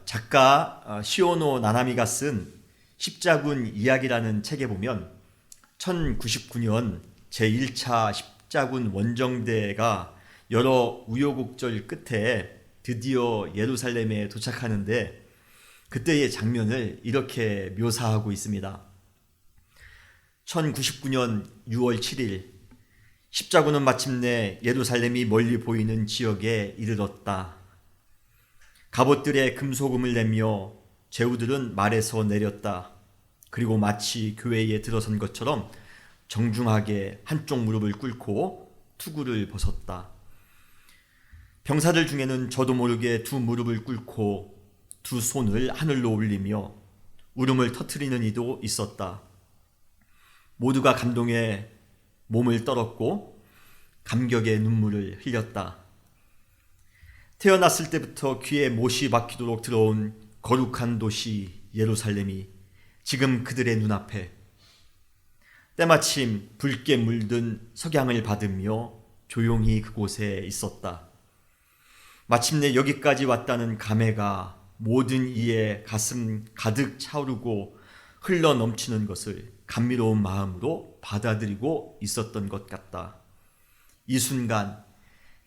작가 시오노 나나미가 쓴 십자군 이야기라는 책에 보면 1099년 제1차 십자군 원정대가 여러 우여곡절 끝에 드디어 예루살렘에 도착하는데 그때의 장면을 이렇게 묘사하고 있습니다. 1099년 6월 7일 십자군은 마침내 예루살렘이 멀리 보이는 지역에 이르렀다. 갑옷들의 금소금을 내며 제후들은 말에서 내렸다. 그리고 마치 교회에 들어선 것처럼 정중하게 한쪽 무릎을 꿇고 투구를 벗었다. 병사들 중에는 저도 모르게 두 무릎을 꿇고 두 손을 하늘로 올리며 울음을 터뜨리는 이도 있었다. 모두가 감동에 몸을 떨었고 감격의 눈물을 흘렸다. 태어났을 때부터 귀에 못이 박히도록 들어온 거룩한 도시 예루살렘이 지금 그들의 눈앞에 때마침 붉게 물든 석양을 받으며 조용히 그곳에 있었다. 마침내 여기까지 왔다는 감회가 모든 이의 가슴 가득 차오르고 흘러 넘치는 것을 감미로운 마음으로 받아들이고 있었던 것 같다. 이 순간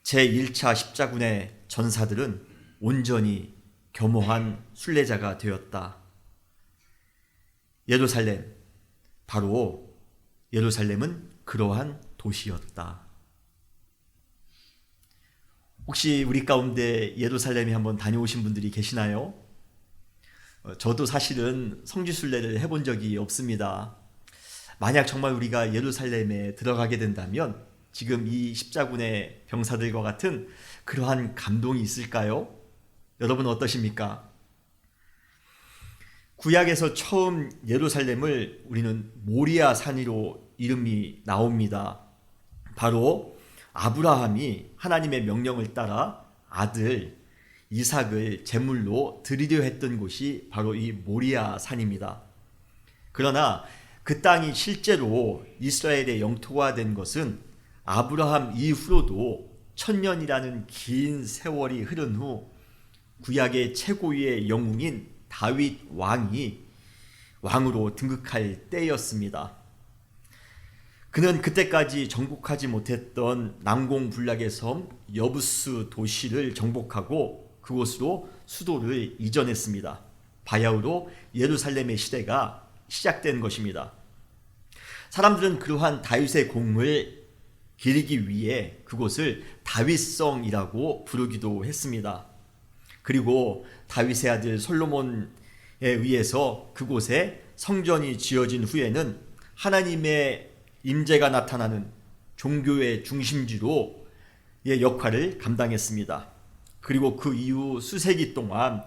제1차 십자군의 전사들은 온전히 겸허한 순례자가 되었다. 예루살렘, 바로 예루살렘은 그러한 도시였다. 혹시 우리 가운데 예루살렘에 한번 다녀오신 분들이 계시나요? 저도 사실은 성지순례를 해본 적이 없습니다. 만약 정말 우리가 예루살렘에 들어가게 된다면 지금 이 십자군의 병사들과 같은 그러한 감동이 있을까요? 여러분 어떠십니까? 구약에서 처음 예루살렘을 우리는 모리아 산으로 이름이 나옵니다. 바로 아브라함이 하나님의 명령을 따라 아들 이삭을 제물로 드리려 했던 곳이 바로 이 모리아 산입니다. 그러나 그 땅이 실제로 이스라엘의 영토가 된 것은 아브라함 이후로도 1000년이라는 긴 세월이 흐른 후 구약의 최고위의 영웅인 다윗 왕이 왕으로 등극할 때였습니다. 그는 그때까지 정복하지 못했던 난공불락의 섬 여부스 도시를 정복하고 그곳으로 수도를 이전했습니다. 바야흐로 예루살렘의 시대가 시작된 것입니다. 사람들은 그러한 다윗의 공을 기리기 위해 그곳을 다윗성이라고 부르기도 했습니다. 그리고 다윗의 아들 솔로몬에 의해서 그곳에 성전이 지어진 후에는 하나님의 임재가 나타나는 종교의 중심지로 역할을 감당했습니다. 그리고 그 이후 수세기 동안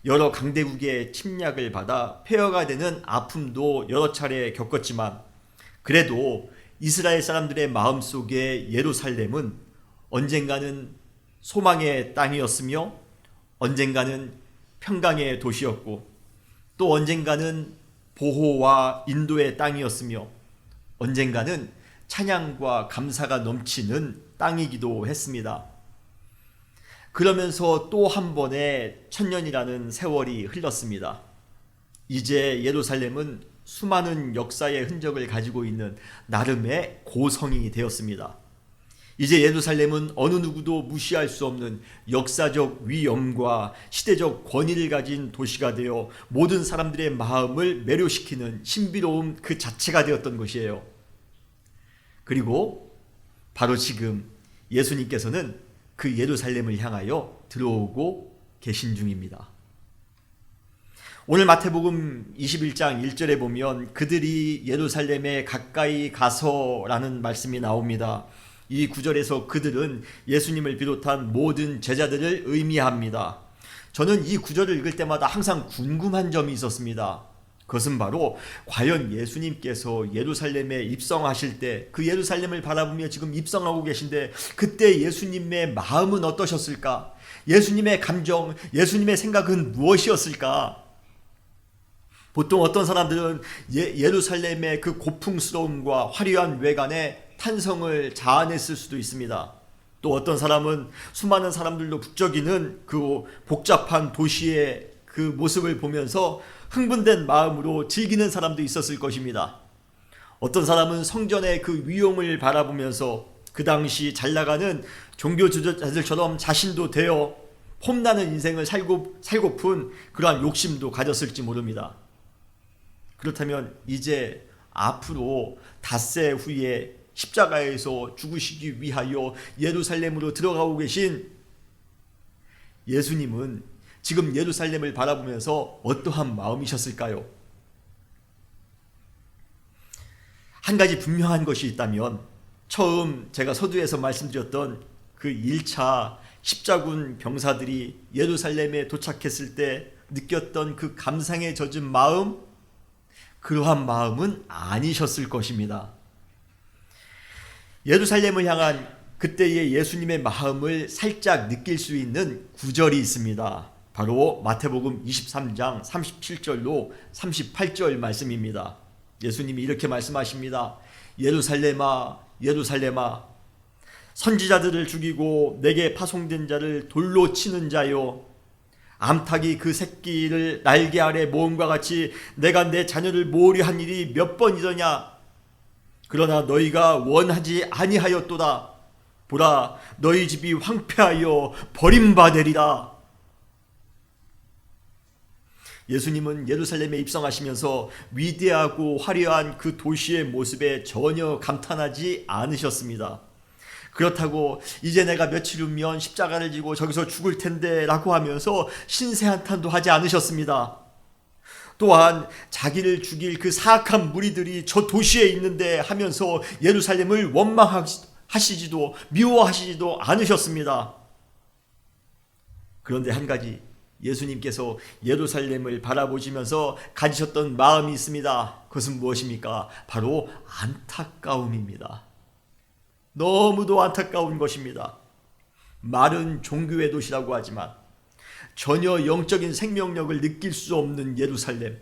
여러 강대국의 침략을 받아 폐허가 되는 아픔도 여러 차례 겪었지만 그래도 이스라엘 사람들의 마음속에 예루살렘은 언젠가는 소망의 땅이었으며 언젠가는 평강의 도시였고 또 언젠가는 보호와 인도의 땅이었으며 언젠가는 찬양과 감사가 넘치는 땅이기도 했습니다. 그러면서 또 한 번의 1000년이라는 세월이 흘렀습니다. 이제 예루살렘은 수많은 역사의 흔적을 가지고 있는 나름의 고성이 되었습니다. 이제 예루살렘은 어느 누구도 무시할 수 없는 역사적 위엄과 시대적 권위를 가진 도시가 되어 모든 사람들의 마음을 매료시키는 신비로움 그 자체가 되었던 것이에요. 그리고 바로 지금 예수님께서는 그 예루살렘을 향하여 들어오고 계신 중입니다. 오늘 마태복음 21장 1절에 보면 그들이 예루살렘에 가까이 가서라는 말씀이 나옵니다. 이 구절에서 그들은 예수님을 비롯한 모든 제자들을 의미합니다. 저는 이 구절을 읽을 때마다 항상 궁금한 점이 있었습니다. 그것은 바로 과연 예수님께서 예루살렘에 입성하실 때 그 예루살렘을 바라보며 지금 입성하고 계신데 그때 예수님의 마음은 어떠셨을까? 예수님의 감정, 예수님의 생각은 무엇이었을까? 보통 어떤 사람들은 예루살렘의 그 고풍스러움과 화려한 외관에 탄성을 자아냈을 수도 있습니다. 또 어떤 사람은 수많은 사람들로 북적이는 그 복잡한 도시의 그 모습을 보면서 흥분된 마음으로 즐기는 사람도 있었을 것입니다. 어떤 사람은 성전의 그 위용을 바라보면서 그 당시 잘 나가는 종교 지도자들처럼 자신도 되어 폼나는 인생을 살고픈 그러한 욕심도 가졌을지 모릅니다. 그렇다면 이제 앞으로 닷새 후에 십자가에서 죽으시기 위하여 예루살렘으로 들어가고 계신 예수님은 지금 예루살렘을 바라보면서 어떠한 마음이셨을까요? 한 가지 분명한 것이 있다면 처음 제가 서두에서 말씀드렸던 그 1차 십자군 병사들이 예루살렘에 도착했을 때 느꼈던 그 감상에 젖은 마음, 그러한 마음은 아니셨을 것입니다. 예루살렘을 향한 그때의 예수님의 마음을 살짝 느낄 수 있는 구절이 있습니다. 바로 마태복음 23장 37절로 38절 말씀입니다. 예수님이 이렇게 말씀하십니다. 예루살렘아, 예루살렘아, 선지자들을 죽이고 내게 파송된 자를 돌로 치는 자요, 암탉이 그 새끼를 날개 아래 모음과 같이 내가 내 자녀를 모으려 한 일이 몇 번이더냐. 그러나 너희가 원하지 아니하였도다. 보라, 너희 집이 황폐하여 버림받으리라. 예수님은 예루살렘에 입성하시면서 위대하고 화려한 그 도시의 모습에 전혀 감탄하지 않으셨습니다. 그렇다고 이제 내가 며칠 후면 십자가를 지고 저기서 죽을 텐데 라고 하면서 신세한탄도 하지 않으셨습니다. 또한 자기를 죽일 그 사악한 무리들이 저 도시에 있는데 하면서 예루살렘을 원망하시지도 미워하시지도 않으셨습니다. 그런데 한 가지 예수님께서 예루살렘을 바라보시면서 가지셨던 마음이 있습니다. 그것은 무엇입니까? 바로 안타까움입니다. 너무도 안타까운 것입니다. 말은 종교의 도시라고 하지만 전혀 영적인 생명력을 느낄 수 없는 예루살렘,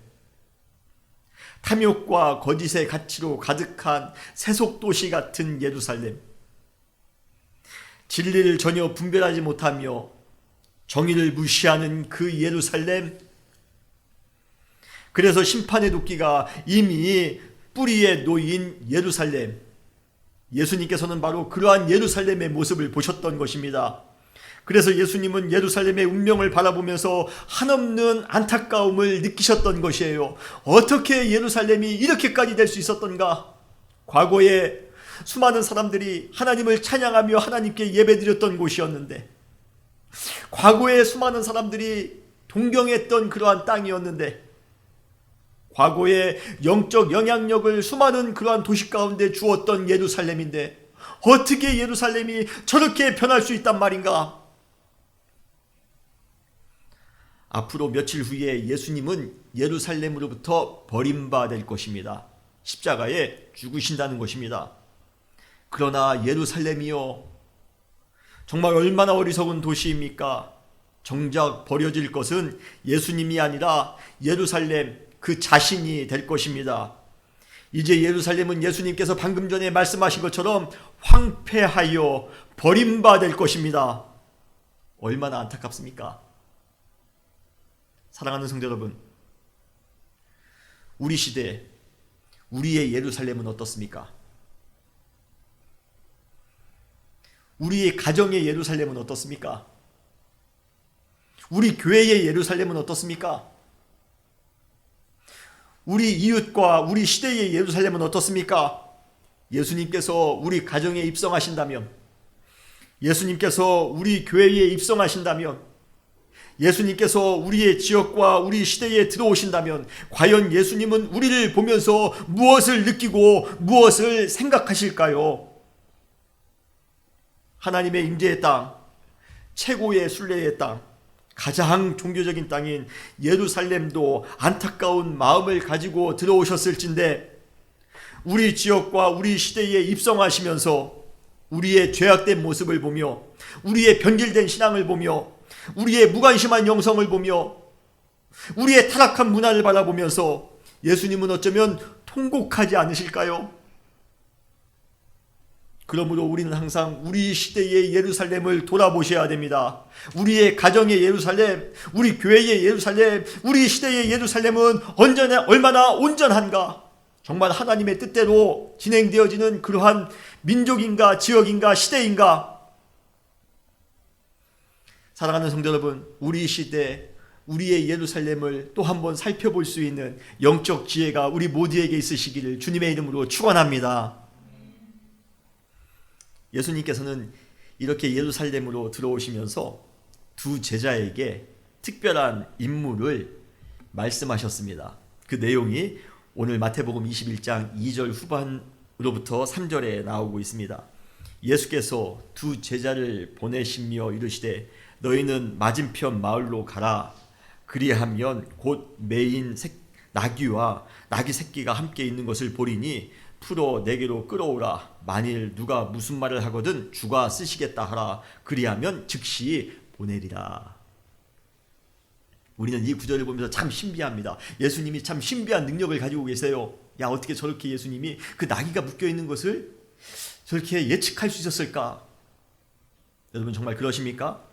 탐욕과 거짓의 가치로 가득한 세속도시 같은 예루살렘, 진리를 전혀 분별하지 못하며 정의를 무시하는 그 예루살렘, 그래서 심판의 도끼가 이미 뿌리에 놓인 예루살렘, 예수님께서는 바로 그러한 예루살렘의 모습을 보셨던 것입니다. 그래서 예수님은 예루살렘의 운명을 바라보면서 한없는 안타까움을 느끼셨던 것이에요. 어떻게 예루살렘이 이렇게까지 될 수 있었던가? 과거에 수많은 사람들이 하나님을 찬양하며 하나님께 예배드렸던 곳이었는데, 과거에 수많은 사람들이 동경했던 그러한 땅이었는데, 과거에 영적 영향력을 수많은 그러한 도시 가운데 주었던 예루살렘인데 어떻게 예루살렘이 저렇게 변할 수 있단 말인가? 앞으로 며칠 후에 예수님은 예루살렘으로부터 버림받을 것입니다. 십자가에 죽으신다는 것입니다. 그러나 예루살렘이요, 정말 얼마나 어리석은 도시입니까? 정작 버려질 것은 예수님이 아니라 예루살렘 그 자신이 될 것입니다. 이제 예루살렘은 예수님께서 방금 전에 말씀하신 것처럼 황폐하여 버림받을 것입니다. 얼마나 안타깝습니까? 사랑하는 성도 여러분, 우리 시대, 우리의 예루살렘은 어떻습니까? 우리의 가정의 예루살렘은 어떻습니까? 우리 교회의 예루살렘은 어떻습니까? 우리 이웃과 우리 시대의 예루살렘은 어떻습니까? 예수님께서 우리 가정에 입성하신다면, 예수님께서 우리 교회에 입성하신다면, 예수님께서 우리의 지역과 우리 시대에 들어오신다면 과연 예수님은 우리를 보면서 무엇을 느끼고 무엇을 생각하실까요? 하나님의 임재의 땅, 최고의 순례의 땅, 가장 종교적인 땅인 예루살렘도 안타까운 마음을 가지고 들어오셨을진데, 우리 지역과 우리 시대에 입성하시면서 우리의 죄악된 모습을 보며, 우리의 변질된 신앙을 보며, 우리의 무관심한 영성을 보며, 우리의 타락한 문화를 바라보면서 예수님은 어쩌면 통곡하지 않으실까요? 그러므로 우리는 항상 우리 시대의 예루살렘을 돌아보셔야 됩니다. 우리의 가정의 예루살렘, 우리 교회의 예루살렘, 우리 시대의 예루살렘은 얼마나 온전한가? 정말 하나님의 뜻대로 진행되어지는 그러한 민족인가, 지역인가, 시대인가? 사랑하는 성도 여러분, 우리 시대, 우리의 예루살렘을 또 한번 살펴볼 수 있는 영적 지혜가 우리 모두에게 있으시기를 주님의 이름으로 축원합니다. 예수님께서는 이렇게 예루살렘으로 들어오시면서 두 제자에게 특별한 임무를 말씀하셨습니다. 그 내용이 오늘 마태복음 21장 2절 후반으로부터 3절에 나오고 있습니다. 예수께서 두 제자를 보내시며 이르시되 너희는 맞은편 마을로 가라. 그리하면 곧 매인 나귀와 나귀 새끼가 함께 있는 것을 보리니 풀어 내게로 끌어오라. 만일 누가 무슨 말을 하거든 주가 쓰시겠다 하라. 그리하면 즉시 보내리라. 우리는 이 구절을 보면서 참 신비합니다. 예수님이 참 신비한 능력을 가지고 계세요. 야, 어떻게 저렇게 예수님이 그 나귀가 묶여있는 것을 저렇게 예측할 수 있었을까? 여러분 정말 그러십니까?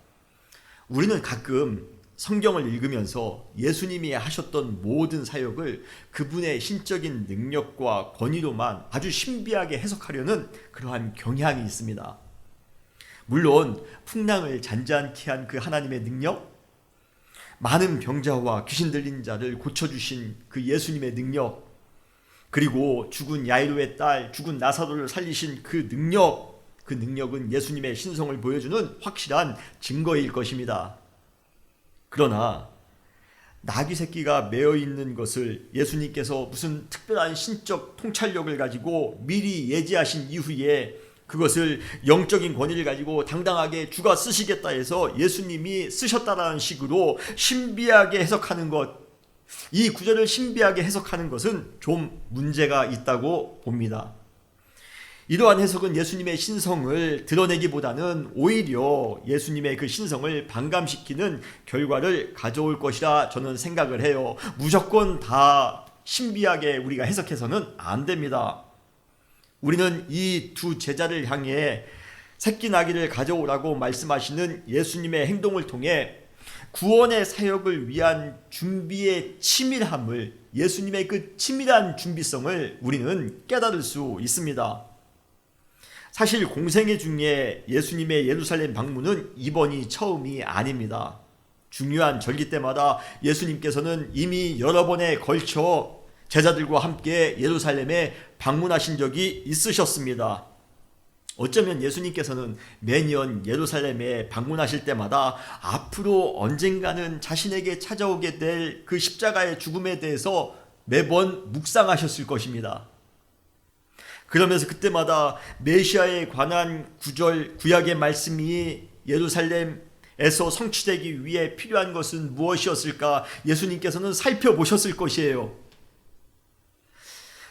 우리는 가끔 성경을 읽으면서 예수님이 하셨던 모든 사역을 그분의 신적인 능력과 권위로만 아주 신비하게 해석하려는 그러한 경향이 있습니다. 물론 풍랑을 잔잔케 한 그 하나님의 능력, 많은 병자와 귀신 들린 자를 고쳐주신 그 예수님의 능력, 그리고 죽은 야이로의 딸, 죽은 나사로를 살리신 그 능력은 예수님의 신성을 보여주는 확실한 증거일 것입니다. 그러나 나귀 새끼가 매어 있는 것을 예수님께서 무슨 특별한 신적 통찰력을 가지고 미리 예지하신 이후에 그것을 영적인 권위를 가지고 당당하게 주가 쓰시겠다 해서 예수님이 쓰셨다라는 식으로 신비하게 해석하는 것, 이 구절을 신비하게 해석하는 것은 좀 문제가 있다고 봅니다. 이러한 해석은 예수님의 신성을 드러내기보다는 오히려 예수님의 그 신성을 반감시키는 결과를 가져올 것이라 저는 생각을 해요. 무조건 다 신비하게 우리가 해석해서는 안 됩니다. 우리는 이 두 제자를 향해 새끼 나귀를 가져오라고 말씀하시는 예수님의 행동을 통해 구원의 사역을 위한 준비의 치밀함을, 예수님의 그 치밀한 준비성을 우리는 깨달을 수 있습니다. 사실 공생애 중에 예수님의 예루살렘 방문은 이번이 처음이 아닙니다. 중요한 절기 때마다 예수님께서는 이미 여러 번에 걸쳐 제자들과 함께 예루살렘에 방문하신 적이 있으셨습니다. 어쩌면 예수님께서는 매년 예루살렘에 방문하실 때마다 앞으로 언젠가는 자신에게 찾아오게 될 그 십자가의 죽음에 대해서 매번 묵상하셨을 것입니다. 그러면서 그때마다 메시아에 관한 구약의 말씀이 예루살렘에서 성취되기 위해 필요한 것은 무엇이었을까 예수님께서는 살펴보셨을 것이에요.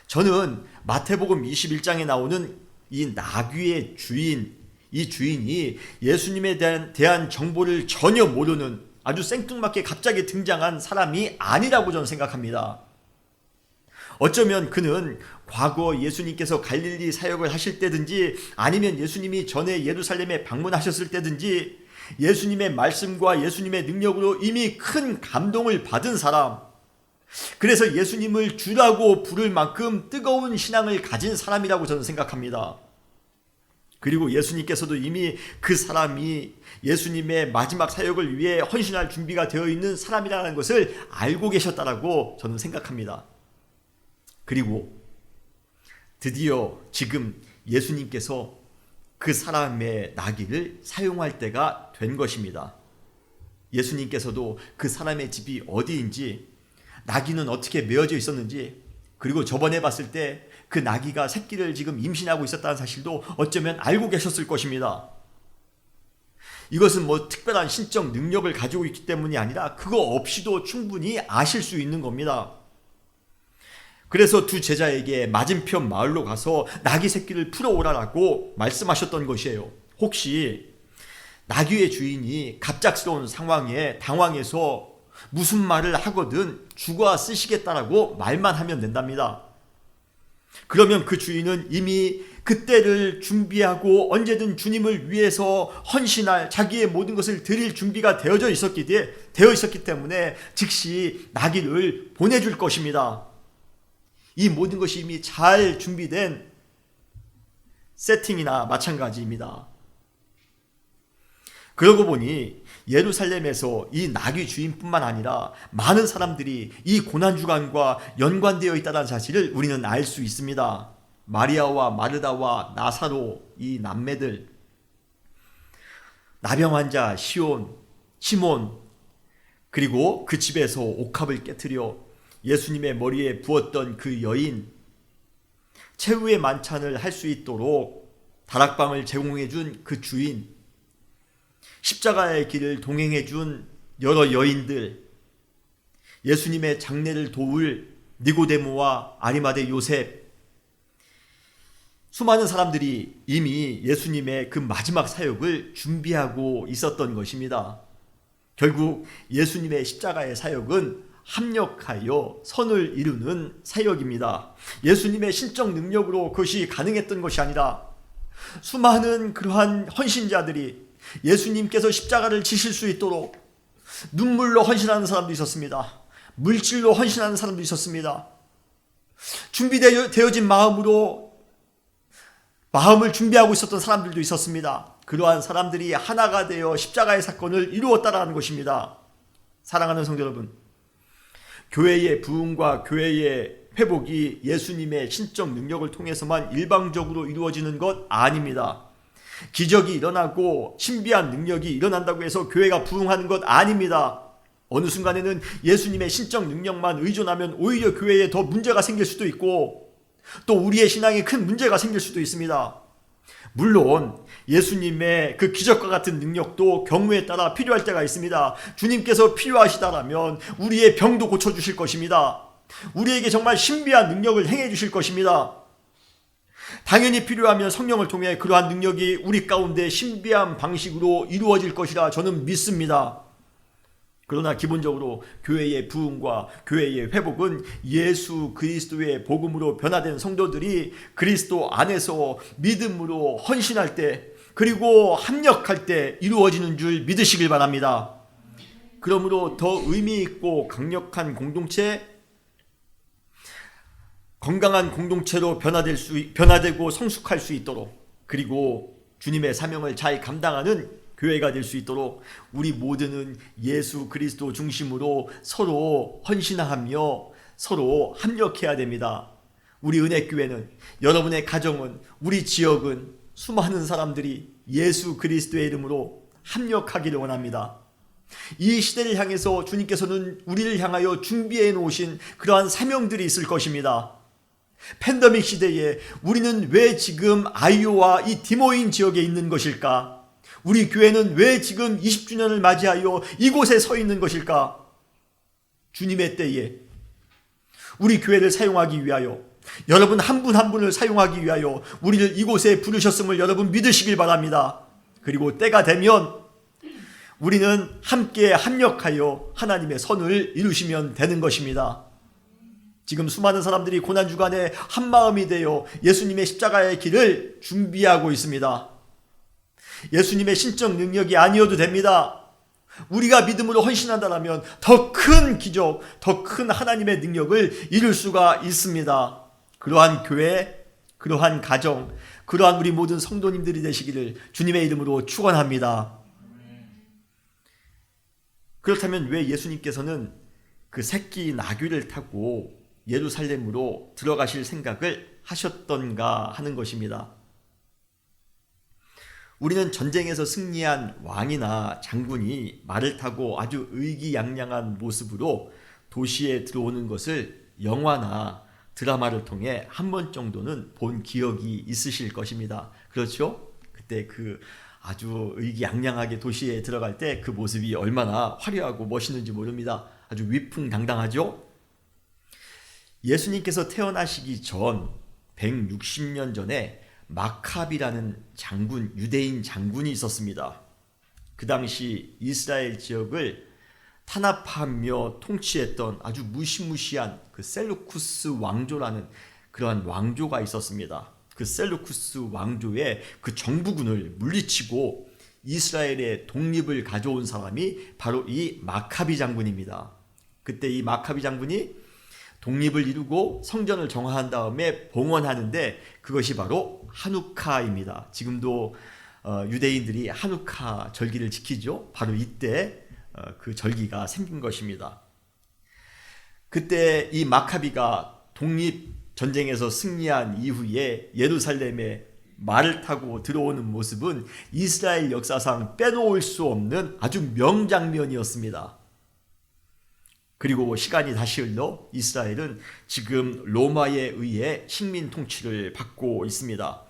저는 마태복음 21장에 나오는 이 나귀의 주인, 이 주인이 예수님에 대한 정보를 전혀 모르는 아주 생뚱맞게 갑자기 등장한 사람이 아니라고 저는 생각합니다. 어쩌면 그는 과거 예수님께서 갈릴리 사역을 하실 때든지 아니면 예수님이 전에 예루살렘에 방문하셨을 때든지 예수님의 말씀과 예수님의 능력으로 이미 큰 감동을 받은 사람, 그래서 예수님을 주라고 부를 만큼 뜨거운 신앙을 가진 사람이라고 저는 생각합니다. 그리고 예수님께서도 이미 그 사람이 예수님의 마지막 사역을 위해 헌신할 준비가 되어 있는 사람이라는 것을 알고 계셨다라고 저는 생각합니다. 그리고 드디어 지금 예수님께서 그 사람의 나귀를 사용할 때가 된 것입니다. 예수님께서도 그 사람의 집이 어디인지, 나귀는 어떻게 메어져 있었는지, 그리고 저번에 봤을 때 그 나귀가 새끼를 지금 임신하고 있었다는 사실도 어쩌면 알고 계셨을 것입니다. 이것은 뭐 특별한 신적 능력을 가지고 있기 때문이 아니라 그거 없이도 충분히 아실 수 있는 겁니다. 그래서 두 제자에게 맞은편 마을로 가서 나귀 새끼를 풀어오라라고 말씀하셨던 것이에요. 혹시 나귀의 주인이 갑작스러운 상황에 당황해서 무슨 말을 하거든 주가 쓰시겠다라고 말만 하면 된답니다. 그러면 그 주인은 이미 그때를 준비하고 언제든 주님을 위해서 헌신할 자기의 모든 것을 드릴 준비가 되어 있었기 때문에 즉시 나귀를 보내줄 것입니다. 이 모든 것이 이미 잘 준비된 세팅이나 마찬가지입니다. 그러고 보니 예루살렘에서 이 나귀 주인뿐만 아니라 많은 사람들이 이 고난주간과 연관되어 있다는 사실을 우리는 알 수 있습니다. 마리아와 마르다와 나사로, 이 남매들, 나병 환자 시몬, 그리고 그 집에서 옥합을 깨트려 예수님의 머리에 부었던 그 여인, 최후의 만찬을 할 수 있도록 다락방을 제공해 준 그 주인, 십자가의 길을 동행해 준 여러 여인들, 예수님의 장례를 도울 니고데모와 아리마대 요셉, 수많은 사람들이 이미 예수님의 그 마지막 사역을 준비하고 있었던 것입니다. 결국 예수님의 십자가의 사역은 합력하여 선을 이루는 사역입니다. 예수님의 신적 능력으로 그것이 가능했던 것이 아니라 수많은 그러한 헌신자들이 예수님께서 십자가를 지실 수 있도록 눈물로 헌신하는 사람도 있었습니다. 물질로 헌신하는 사람도 있었습니다. 준비되어진 마음을 준비하고 있었던 사람들도 있었습니다. 그러한 사람들이 하나가 되어 십자가의 사건을 이루었다라는 것입니다. 사랑하는 성도 여러분, 교회의 부흥과 교회의 회복이 예수님의 신적 능력을 통해서만 일방적으로 이루어지는 것 아닙니다. 기적이 일어나고 신비한 능력이 일어난다고 해서 교회가 부흥하는 것 아닙니다. 어느 순간에는 예수님의 신적 능력만 의존하면 오히려 교회에 더 문제가 생길 수도 있고 또 우리의 신앙에 큰 문제가 생길 수도 있습니다. 물론 예수님의 그 기적과 같은 능력도 경우에 따라 필요할 때가 있습니다. 주님께서 필요하시다라면 우리의 병도 고쳐주실 것입니다. 우리에게 정말 신비한 능력을 행해 주실 것입니다. 당연히 필요하면 성령을 통해 그러한 능력이 우리 가운데 신비한 방식으로 이루어질 것이라 저는 믿습니다. 그러나 기본적으로 교회의 부흥과 교회의 회복은 예수 그리스도의 복음으로 변화된 성도들이 그리스도 안에서 믿음으로 헌신할 때 그리고 합력할 때 이루어지는 줄 믿으시길 바랍니다. 그러므로 더 의미 있고 강력한 공동체, 건강한 공동체로 변화되고 성숙할 수 있도록, 그리고 주님의 사명을 잘 감당하는 교회가 될 수 있도록 우리 모두는 예수 그리스도 중심으로 서로 헌신하며 서로 합력해야 됩니다. 우리 은혜교회는, 여러분의 가정은, 우리 지역은 수많은 사람들이 예수 그리스도의 이름으로 합력하기를 원합니다. 이 시대를 향해서 주님께서는 우리를 향하여 준비해 놓으신 그러한 사명들이 있을 것입니다. 팬데믹 시대에 우리는 왜 지금 아이오와 이 디모인 지역에 있는 것일까? 우리 교회는 왜 지금 20주년을 맞이하여 이곳에 서 있는 것일까? 주님의 때에 우리 교회를 사용하기 위하여, 여러분 한 분 한 분을 사용하기 위하여 우리를 이곳에 부르셨음을 여러분 믿으시길 바랍니다. 그리고 때가 되면 우리는 함께 합력하여 하나님의 선을 이루시면 되는 것입니다. 지금 수많은 사람들이 고난주간에 한마음이 되어 예수님의 십자가의 길을 준비하고 있습니다. 예수님의 신적 능력이 아니어도 됩니다. 우리가 믿음으로 헌신한다면 더 큰 기적, 더 큰 하나님의 능력을 이룰 수가 있습니다. 그러한 교회, 그러한 가정, 그러한 우리 모든 성도님들이 되시기를 주님의 이름으로 축원합니다. 그렇다면 왜 예수님께서는 그 새끼 나귀를 타고 예루살렘으로 들어가실 생각을 하셨던가 하는 것입니다. 우리는 전쟁에서 승리한 왕이나 장군이 말을 타고 아주 의기양양한 모습으로 도시에 들어오는 것을 영화나 드라마를 통해 한 번 정도는 본 기억이 있으실 것입니다. 그렇죠? 그때 그 아주 의기양양하게 도시에 들어갈 때 그 모습이 얼마나 화려하고 멋있는지 모릅니다. 아주 위풍당당하죠? 예수님께서 태어나시기 전 160년 전에 마캅이라는 장군, 유대인 장군이 있었습니다. 그 당시 이스라엘 지역을 탄압하며 통치했던 아주 무시무시한 그 셀루쿠스 왕조라는 그러한 왕조가 있었습니다. 그 셀루쿠스 왕조의 그 정부군을 물리치고 이스라엘의 독립을 가져온 사람이 바로 이 마카비 장군입니다. 그때 이 마카비 장군이 독립을 이루고 성전을 정화한 다음에 봉헌하는데 그것이 바로 하누카입니다. 지금도 유대인들이 하누카 절기를 지키죠. 바로 이때 그 절기가 생긴 것입니다. 그때 이 마카비가 독립전쟁에서 승리한 이후에 예루살렘에 말을 타고 들어오는 모습은 이스라엘 역사상 빼놓을 수 없는 아주 명장면이었습니다. 그리고 시간이 다시 흘러 이스라엘은 지금 로마에 의해 식민 통치를 받고 있습니다.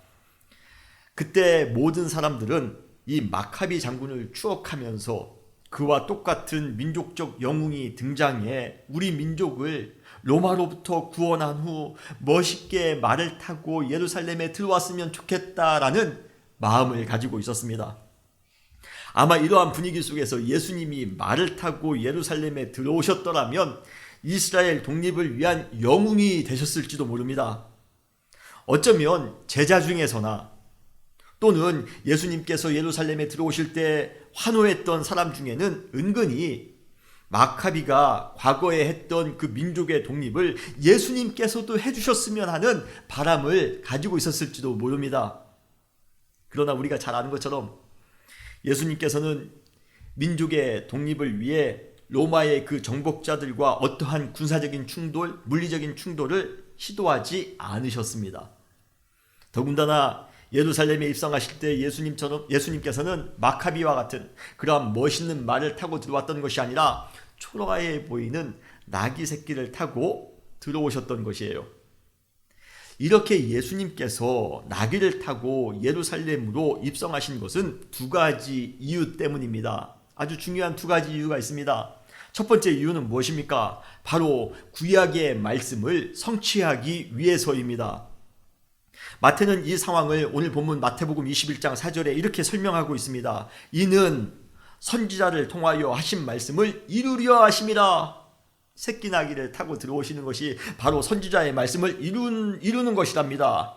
그때 모든 사람들은 이 마카비 장군을 추억하면서 그와 똑같은 민족적 영웅이 등장해 우리 민족을 로마로부터 구원한 후 멋있게 말을 타고 예루살렘에 들어왔으면 좋겠다라는 마음을 가지고 있었습니다. 아마 이러한 분위기 속에서 예수님이 말을 타고 예루살렘에 들어오셨더라면 이스라엘 독립을 위한 영웅이 되셨을지도 모릅니다. 어쩌면 제자 중에서나 또는 예수님께서 예루살렘에 들어오실 때 환호했던 사람 중에는 은근히 마카비가 과거에 했던 그 민족의 독립을 예수님께서도 해주셨으면 하는 바람을 가지고 있었을지도 모릅니다. 그러나 우리가 잘 아는 것처럼 예수님께서는 민족의 독립을 위해 로마의 그 정복자들과 어떠한 군사적인 충돌, 물리적인 충돌을 시도하지 않으셨습니다. 더군다나 예루살렘에 입성하실 때 예수님께서는 마카비와 같은 그러한 멋있는 말을 타고 들어왔던 것이 아니라 초라해 보이는 나귀 새끼를 타고 들어오셨던 것이에요. 이렇게 예수님께서 나귀를 타고 예루살렘으로 입성하신 것은 두 가지 이유 때문입니다. 아주 중요한 두 가지 이유가 있습니다. 첫 번째 이유는 무엇입니까? 바로 구약의 말씀을 성취하기 위해서입니다. 마태는 이 상황을 오늘 본문 마태복음 21장 4절에 이렇게 설명하고 있습니다. 이는 선지자를 통하여 하신 말씀을 이루려 하심이라. 새끼 나귀를 타고 들어오시는 것이 바로 선지자의 말씀을 이루는 것이랍니다.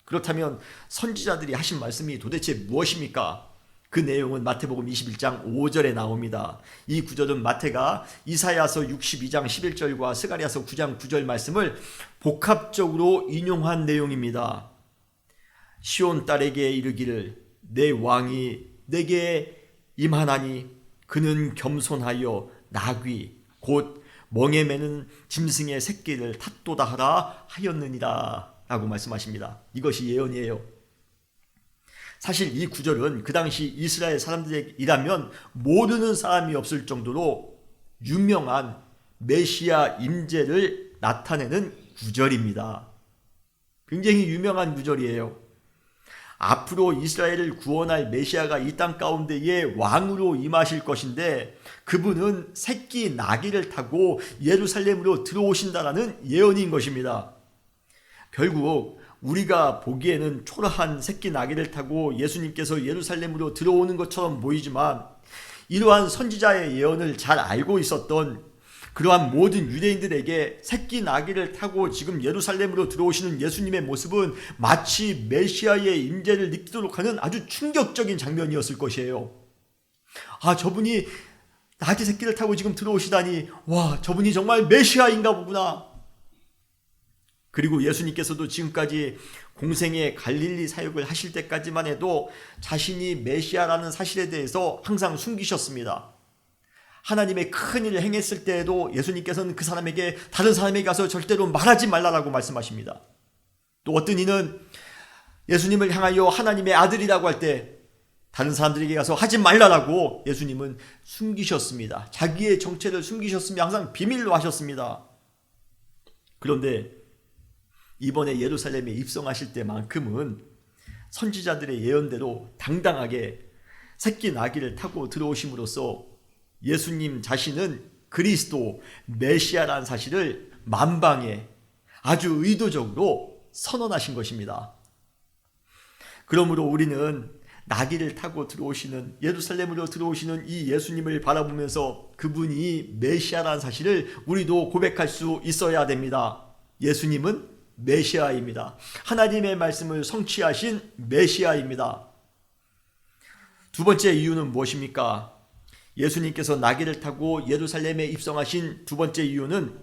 그렇다면 선지자들이 하신 말씀이 도대체 무엇입니까? 그 내용은 마태복음 21장 5절에 나옵니다. 이 구절은 마태가 이사야서 62장 11절과 스가랴서 9장 9절 말씀을 복합적으로 인용한 내용입니다. 시온 딸에게 이르기를 내 왕이 내게 임하나니 그는 겸손하여 나귀 곧 멍에 매는 짐승의 새끼를 탓도다 하라 하였느니라 라고 말씀하십니다. 이것이 예언이에요. 사실 이 구절은 그 당시 이스라엘 사람들이라면 모르는 사람이 없을 정도로 유명한 메시아 임재를 나타내는 구절입니다. 굉장히 유명한 구절이에요. 앞으로 이스라엘을 구원할 메시아가 이 땅 가운데에 왕으로 임하실 것인데 그분은 새끼 나귀를 타고 예루살렘으로 들어오신다라는 예언인 것입니다. 결국 우리가 보기에는 초라한 새끼 나귀를 타고 예수님께서 예루살렘으로 들어오는 것처럼 보이지만 이러한 선지자의 예언을 잘 알고 있었던 그러한 모든 유대인들에게 새끼 나귀를 타고 지금 예루살렘으로 들어오시는 예수님의 모습은 마치 메시아의 임재를 느끼도록 하는 아주 충격적인 장면이었을 것이에요. 아, 저분이 나귀 새끼를 타고 지금 들어오시다니, 와, 저분이 정말 메시아인가 보구나. 그리고 예수님께서도 지금까지 공생의 갈릴리 사역을 하실 때까지만 해도 자신이 메시아라는 사실에 대해서 항상 숨기셨습니다. 하나님의 큰 일을 행했을 때에도 예수님께서는 그 사람에게 다른 사람에게 가서 절대로 말하지 말라라고 말씀하십니다. 또 어떤 이는 예수님을 향하여 하나님의 아들이라고 할 때 다른 사람들에게 가서 하지 말라라고 예수님은 숨기셨습니다. 자기의 정체를 숨기셨으며 항상 비밀로 하셨습니다. 그런데 이번에 예루살렘에 입성하실 때만큼은 선지자들의 예언대로 당당하게 새끼 나귀를 타고 들어오심으로써 예수님 자신은 그리스도 메시아라는 사실을 만방에 아주 의도적으로 선언하신 것입니다. 그러므로 우리는 나귀를 타고 들어오시는 예루살렘으로 들어오시는 이 예수님을 바라보면서 그분이 메시아라는 사실을 우리도 고백할 수 있어야 됩니다. 예수님은 메시아입니다. 하나님의 말씀을 성취하신 메시아입니다. 두 번째 이유는 무엇입니까? 예수님께서 나귀를 타고 예루살렘에 입성하신 두 번째 이유는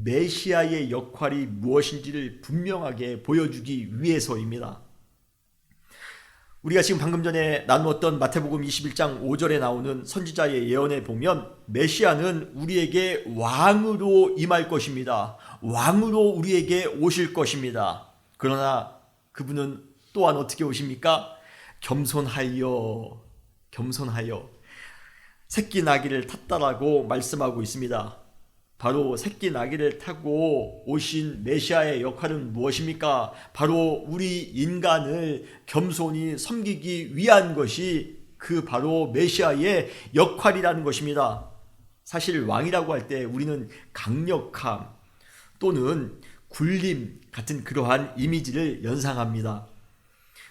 메시아의 역할이 무엇인지를 분명하게 보여주기 위해서입니다. 우리가 지금 방금 전에 나누었던 마태복음 21장 5절에 나오는 선지자의 예언에 보면 메시아는 우리에게 왕으로 임할 것입니다. 왕으로 우리에게 오실 것입니다. 그러나 그분은 또한 어떻게 오십니까? 겸손하여 새끼 나귀를 탔다라고 말씀하고 있습니다. 바로 새끼 나귀를 타고 오신 메시아의 역할은 무엇입니까? 바로 우리 인간을 겸손히 섬기기 위한 것이 그 바로 메시아의 역할이라는 것입니다. 사실 왕이라고 할 때 우리는 강력함 또는 굴림 같은 그러한 이미지를 연상합니다.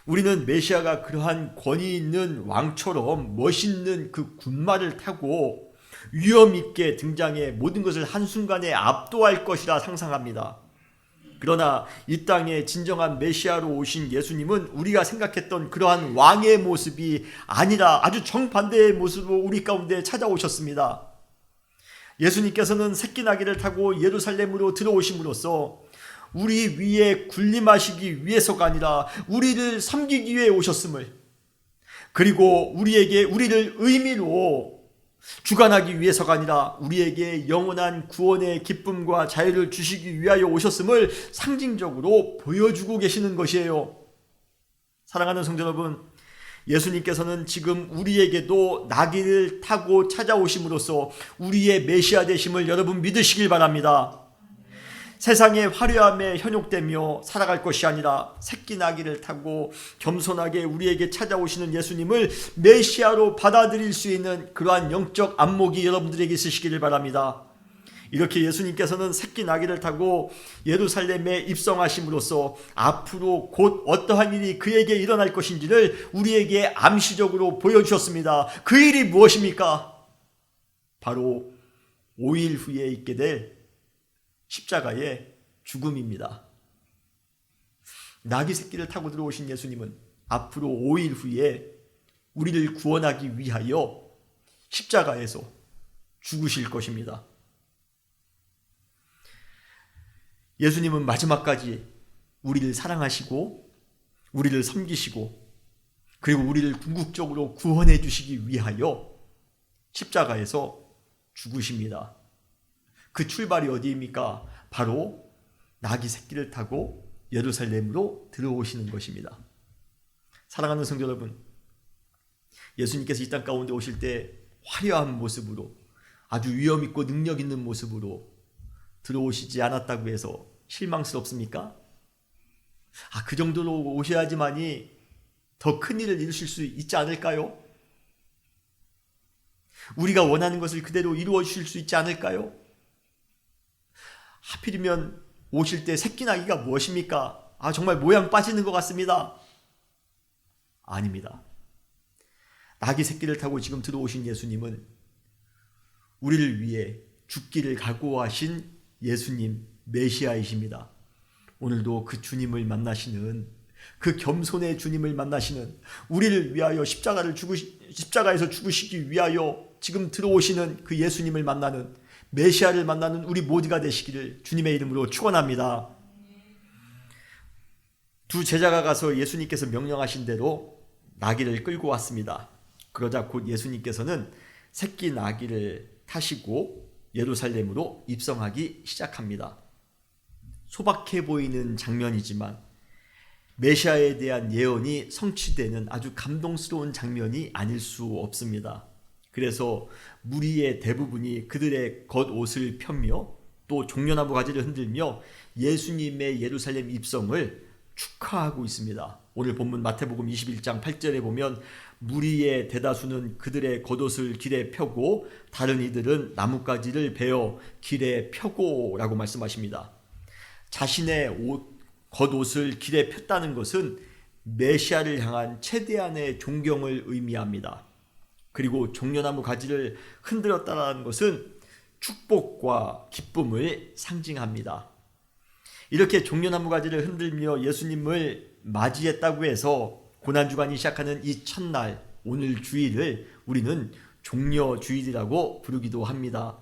우리는 메시아가 그러한 권위 있는 왕처럼 멋있는 그 군마를 타고 위험 있게 등장해 모든 것을 한순간에 압도할 것이라 상상합니다. 그러나 이 땅에 진정한 메시아로 오신 예수님은 우리가 생각했던 그러한 왕의 모습이 아니라 아주 정반대의 모습으로 우리 가운데 찾아오셨습니다. 예수님께서는 새끼 나귀를 타고 예루살렘으로 들어오심으로써 우리 위에 군림하시기 위해서가 아니라 우리를 섬기기 위해 오셨음을, 그리고 우리를 의미로 주관하기 위해서가 아니라 우리에게 영원한 구원의 기쁨과 자유를 주시기 위하여 오셨음을 상징적으로 보여주고 계시는 것이에요. 사랑하는 성도 여러분, 예수님께서는 지금 우리에게도 나귀를 타고 찾아오심으로써 우리의 메시아 되심을 여러분 믿으시길 바랍니다. 세상의 화려함에 현혹되며 살아갈 것이 아니라 새끼 나귀를 타고 겸손하게 우리에게 찾아오시는 예수님을 메시아로 받아들일 수 있는 그러한 영적 안목이 여러분들에게 있으시기를 바랍니다. 이렇게 예수님께서는 새끼 나귀를 타고 예루살렘에 입성하심으로써 앞으로 곧 어떠한 일이 그에게 일어날 것인지를 우리에게 암시적으로 보여주셨습니다. 그 일이 무엇입니까? 바로 5일 후에 있게 될 십자가의 죽음입니다. 나귀 새끼를 타고 들어오신 예수님은 앞으로 5일 후에 우리를 구원하기 위하여 십자가에서 죽으실 것입니다. 예수님은 마지막까지 우리를 사랑하시고 우리를 섬기시고 그리고 우리를 궁극적으로 구원해 주시기 위하여 십자가에서 죽으십니다. 그 출발이 어디입니까? 바로 나귀 새끼를 타고 예루살렘으로 들어오시는 것입니다. 사랑하는 성도 여러분, 예수님께서 이 땅 가운데 오실 때 화려한 모습으로 아주 위험 있고 능력 있는 모습으로 들어오시지 않았다고 해서 실망스럽습니까? 그 정도로 오셔야지만이 더 큰 일을 이루실 수 있지 않을까요? 우리가 원하는 것을 그대로 이루어 주실 수 있지 않을까요? 하필이면 오실 때 새끼 나귀가 무엇입니까? 정말 모양 빠지는 것 같습니다. 아닙니다. 나귀 새끼를 타고 지금 들어오신 예수님은 우리를 위해 죽기를 각오하신 예수님, 메시아이십니다. 오늘도 그 주님을 만나시는, 그 겸손의 주님을 만나시는, 우리를 위하여 십자가에서 죽으시기 위하여 지금 들어오시는 그 예수님을 만나는, 메시아를 만나는 우리 모두가 되시기를 주님의 이름으로 축원합니다. 두 제자가 가서 예수님께서 명령하신 대로 나귀를 끌고 왔습니다. 그러자 곧 예수님께서는 새끼 나귀를 타시고 예루살렘으로 입성하기 시작합니다. 소박해 보이는 장면이지만 메시아에 대한 예언이 성취되는 아주 감동스러운 장면이 아닐 수 없습니다. 그래서 무리의 대부분이 그들의 겉옷을 펴며 또 종려나무 가지를 흔들며 예수님의 예루살렘 입성을 축하하고 있습니다. 오늘 본문 마태복음 21장 8절에 보면 무리의 대다수는 그들의 겉옷을 길에 펴고 다른 이들은 나뭇가지를 베어 길에 펴고 라고 말씀하십니다. 자신의 겉옷을 길에 폈다는 것은 메시아를 향한 최대한의 존경을 의미합니다. 그리고 종려나무 가지를 흔들었다는 것은 축복과 기쁨을 상징합니다. 이렇게 종려나무 가지를 흔들며 예수님을 맞이했다고 해서 고난주간이 시작하는 이 첫날, 오늘 주일을 우리는 종려주일이라고 부르기도 합니다.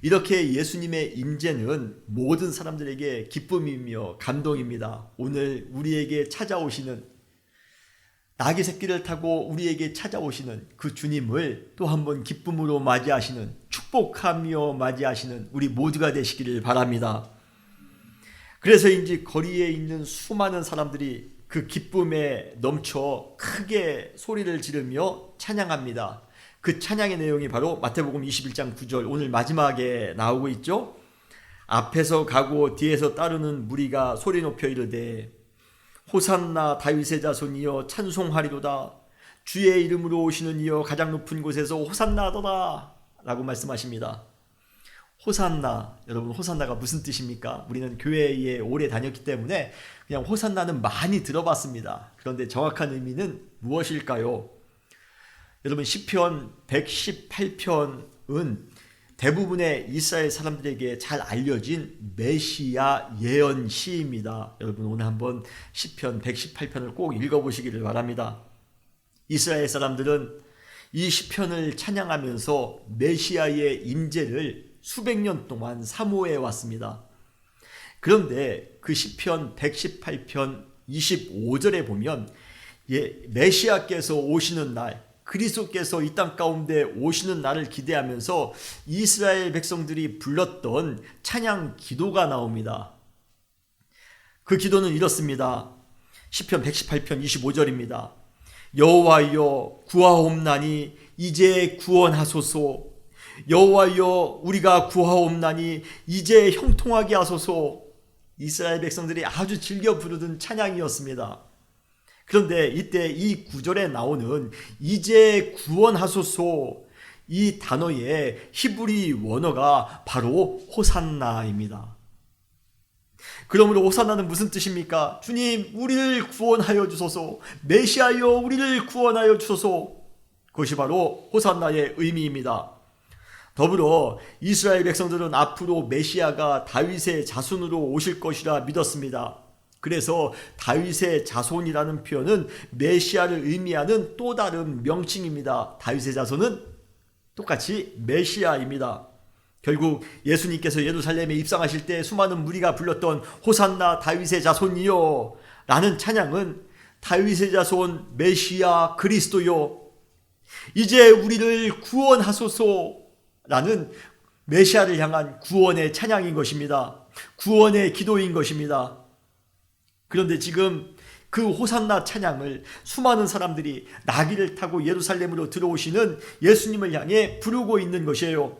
이렇게 예수님의 임재는 모든 사람들에게 기쁨이며 감동입니다. 오늘 우리에게 찾아오시는, 나귀 새끼를 타고 우리에게 찾아오시는 그 주님을 또 한 번 기쁨으로 맞이하시는, 축복하며 맞이하시는 우리 모두가 되시기를 바랍니다. 그래서인지 거리에 있는 수많은 사람들이 그 기쁨에 넘쳐 크게 소리를 지르며 찬양합니다. 그 찬양의 내용이 바로 마태복음 21장 9절, 오늘 마지막에 나오고 있죠. 앞에서 가고 뒤에서 따르는 무리가 소리 높여 이르되 호산나 다윗의 자손이여 찬송하리로다. 주의 이름으로 오시는 이여 가장 높은 곳에서 호산나더라 라고 말씀하십니다. 호산나, 여러분 호산나가 무슨 뜻입니까? 우리는 교회에 오래 다녔기 때문에 그냥 호산나는 많이 들어봤습니다. 그런데 정확한 의미는 무엇일까요? 여러분 시편 118편은 대부분의 이스라엘 사람들에게 잘 알려진 메시아 예언 시입니다. 여러분 오늘 한번 시편 118편을 꼭 읽어보시기를 바랍니다. 이스라엘 사람들은 이 시편을 찬양하면서 메시아의 임재를 수백 년 동안 사모해 왔습니다. 그런데 그 시편 118편 25절에 보면 메시아께서 오시는 날, 그리스도께서 이 땅 가운데 오시는 날을 기대하면서 이스라엘 백성들이 불렀던 찬양 기도가 나옵니다. 그 기도는 이렇습니다. 시편 118편 25절입니다. 여호와여 구하옵나니 이제 구원하소서. 여호와여 우리가 구하옵나니 이제 형통하게 하소서. 이스라엘 백성들이 아주 즐겨 부르던 찬양이었습니다. 그런데 이때 이 구절에 나오는 이제 구원하소서, 이 단어의 히브리 원어가 바로 호산나입니다. 그러므로 호산나는 무슨 뜻입니까? 주님 우리를 구원하여 주소서, 메시아여 우리를 구원하여 주소서. 그것이 바로 호산나의 의미입니다. 더불어 이스라엘 백성들은 앞으로 메시아가 다윗의 자손으로 오실 것이라 믿었습니다. 그래서 다윗의 자손이라는 표현은 메시아를 의미하는 또 다른 명칭입니다. 다윗의 자손은 똑같이 메시아입니다. 결국 예수님께서 예루살렘에 입성하실 때 수많은 무리가 불렀던 호산나 다윗의 자손이요 라는 찬양은 다윗의 자손 메시아 그리스도요 이제 우리를 구원하소서 라는 메시아를 향한 구원의 찬양인 것입니다. 구원의 기도인 것입니다. 그런데 지금 그 호산나 찬양을 수많은 사람들이 나귀를 타고 예루살렘으로 들어오시는 예수님을 향해 부르고 있는 것이에요.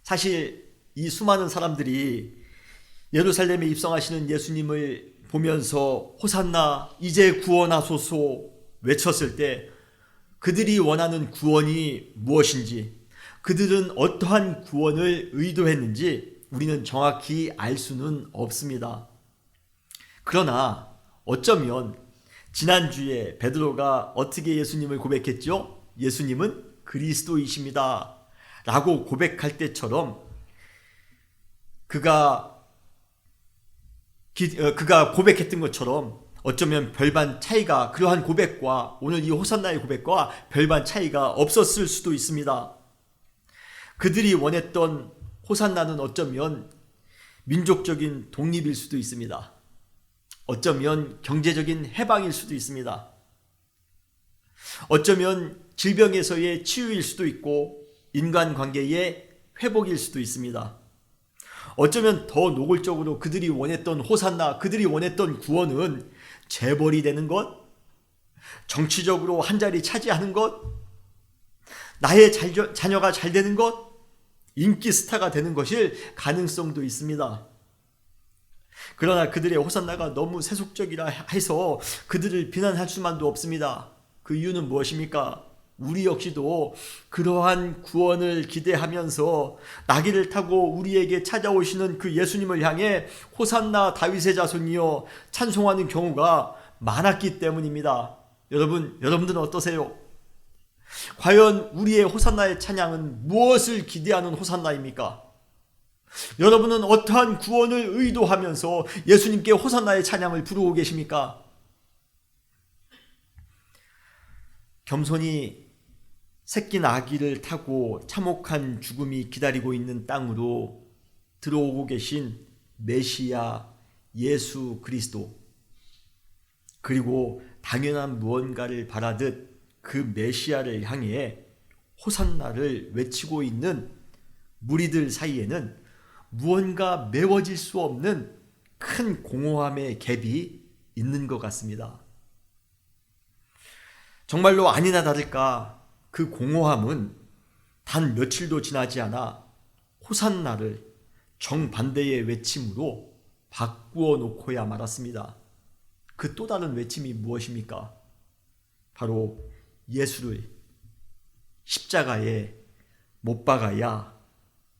사실 이 수많은 사람들이 예루살렘에 입성하시는 예수님을 보면서 호산나 이제 구원하소서 외쳤을 때 그들이 원하는 구원이 무엇인지, 그들은 어떠한 구원을 의도했는지 우리는 정확히 알 수는 없습니다. 그러나 어쩌면 지난주에 베드로가 어떻게 예수님을 고백했죠? 예수님은 그리스도이십니다 라고 고백할 때처럼 그가 고백했던 것처럼 어쩌면 별반 차이가, 그러한 고백과 오늘 이 호산나의 고백과 별반 차이가 없었을 수도 있습니다. 그들이 원했던 호산나는 어쩌면 민족적인 독립일 수도 있습니다. 어쩌면 경제적인 해방일 수도 있습니다. 어쩌면 질병에서의 치유일 수도 있고 인간관계의 회복일 수도 있습니다. 어쩌면 더 노골적으로 그들이 원했던 호산나, 그들이 원했던 구원은 재벌이 되는 것, 정치적으로 한 자리 차지하는 것, 나의 자녀가 잘 되는 것, 인기 스타가 되는 것일 가능성도 있습니다. 그러나 그들의 호산나가 너무 세속적이라 해서 그들을 비난할 수만도 없습니다. 그 이유는 무엇입니까? 우리 역시도 그러한 구원을 기대하면서 나귀를 타고 우리에게 찾아오시는 그 예수님을 향해 호산나 다윗의 자손이여 찬송하는 경우가 많았기 때문입니다. 여러분들은 어떠세요? 과연 우리의 호산나의 찬양은 무엇을 기대하는 호산나입니까? 여러분은 어떠한 구원을 의도하면서 예수님께 호산나의 찬양을 부르고 계십니까? 겸손히 새끼 나귀를 타고 참혹한 죽음이 기다리고 있는 땅으로 들어오고 계신 메시아 예수 그리스도, 그리고 당연한 무언가를 바라듯 그 메시아를 향해 호산나를 외치고 있는 무리들 사이에는 무언가 메워질 수 없는 큰 공허함의 갭이 있는 것 같습니다. 정말로 아니나 다를까 그 공허함은 단 며칠도 지나지 않아 호산나를 정반대의 외침으로 바꾸어 놓고야 말았습니다. 그 또 다른 외침이 무엇입니까? 바로 예수를 십자가에 못 박아야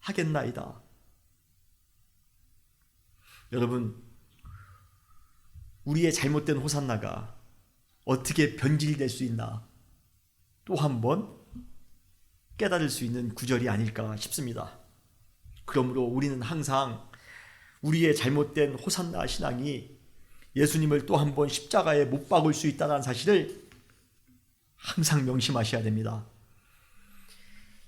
하겠나이다. 여러분, 우리의 잘못된 호산나가 어떻게 변질될 수 있나 또 한 번 깨달을 수 있는 구절이 아닐까 싶습니다. 그러므로 우리는 항상 우리의 잘못된 호산나 신앙이 예수님을 또 한 번 십자가에 못 박을 수 있다는 사실을 항상 명심하셔야 됩니다.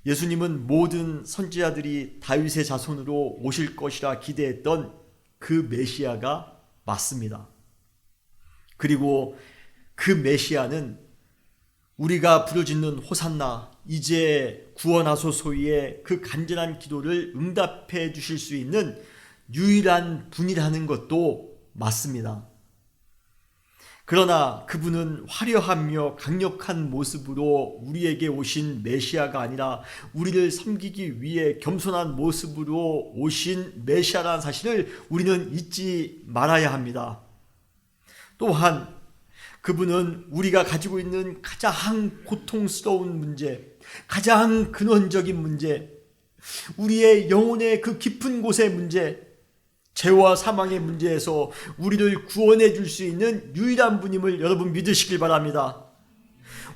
예수님은 모든 선지자들이 다윗의 자손으로 오실 것이라 기대했던 그 메시아가 맞습니다. 그리고 그 메시아는 우리가 부르짖는 호산나 이제 구원하소서의 그 간절한 기도를 응답해 주실 수 있는 유일한 분이라는 것도 맞습니다. 그러나 그분은 화려하며 강력한 모습으로 우리에게 오신 메시아가 아니라 우리를 섬기기 위해 겸손한 모습으로 오신 메시아라는 사실을 우리는 잊지 말아야 합니다. 또한 그분은 우리가 가지고 있는 가장 고통스러운 문제, 가장 근원적인 문제, 우리의 영혼의 그 깊은 곳의 문제, 죄와 사망의 문제에서 우리를 구원해 줄 수 있는 유일한 분임을 여러분 믿으시길 바랍니다.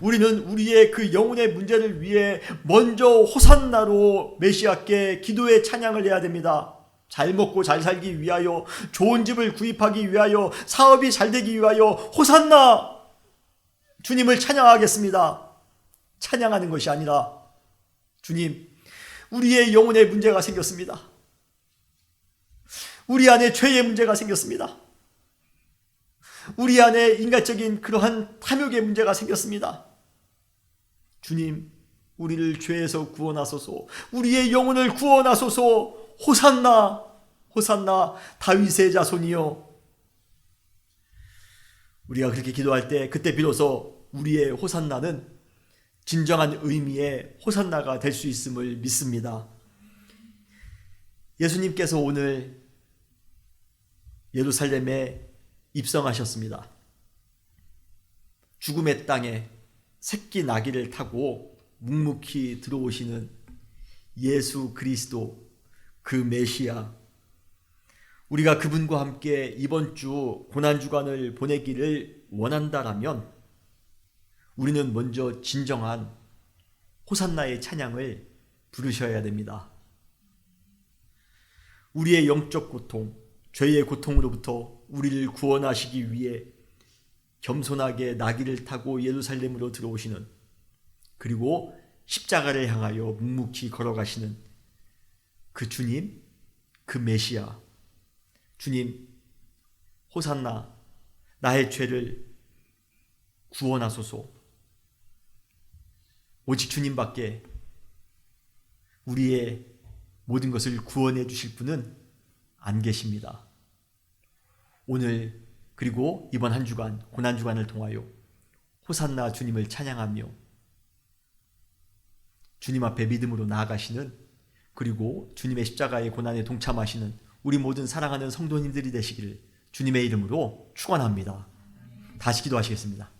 우리는 우리의 그 영혼의 문제를 위해 먼저 호산나로 메시아께 기도의 찬양을 해야 됩니다. 잘 먹고 잘 살기 위하여, 좋은 집을 구입하기 위하여, 사업이 잘 되기 위하여 호산나! 주님을 찬양하겠습니다. 찬양하는 것이 아니라 주님, 우리의 영혼의 문제가 생겼습니다. 우리 안에 죄의 문제가 생겼습니다. 우리 안에 인간적인 그러한 탐욕의 문제가 생겼습니다. 주님, 우리를 죄에서 구원하소서, 우리의 영혼을 구원하소서. 호산나, 호산나, 다윗의 자손이여. 우리가 그렇게 기도할 때 그때 비로소 우리의 호산나는 진정한 의미의 호산나가 될 수 있음을 믿습니다. 예수님께서 오늘 예루살렘에 입성하셨습니다. 죽음의 땅에 새끼 나귀를 타고 묵묵히 들어오시는 예수 그리스도, 그 메시아, 우리가 그분과 함께 이번 주 고난주간을 보내기를 원한다라면 우리는 먼저 진정한 호산나의 찬양을 부르셔야 됩니다. 우리의 영적 고통, 죄의 고통으로부터 우리를 구원하시기 위해 겸손하게 나귀를 타고 예루살렘으로 들어오시는, 그리고 십자가를 향하여 묵묵히 걸어가시는 그 주님, 그 메시아, 주님, 호산나, 나의 죄를 구원하소서. 오직 주님밖에 우리의 모든 것을 구원해 주실 분은 안 계십니다. 오늘 그리고 이번 한 주간, 고난주간을 통하여 호산나 주님을 찬양하며 주님 앞에 믿음으로 나아가시는, 그리고 주님의 십자가의 고난에 동참하시는 우리 모든 사랑하는 성도님들이 되시기를 주님의 이름으로 축원합니다. 다시 기도하시겠습니다.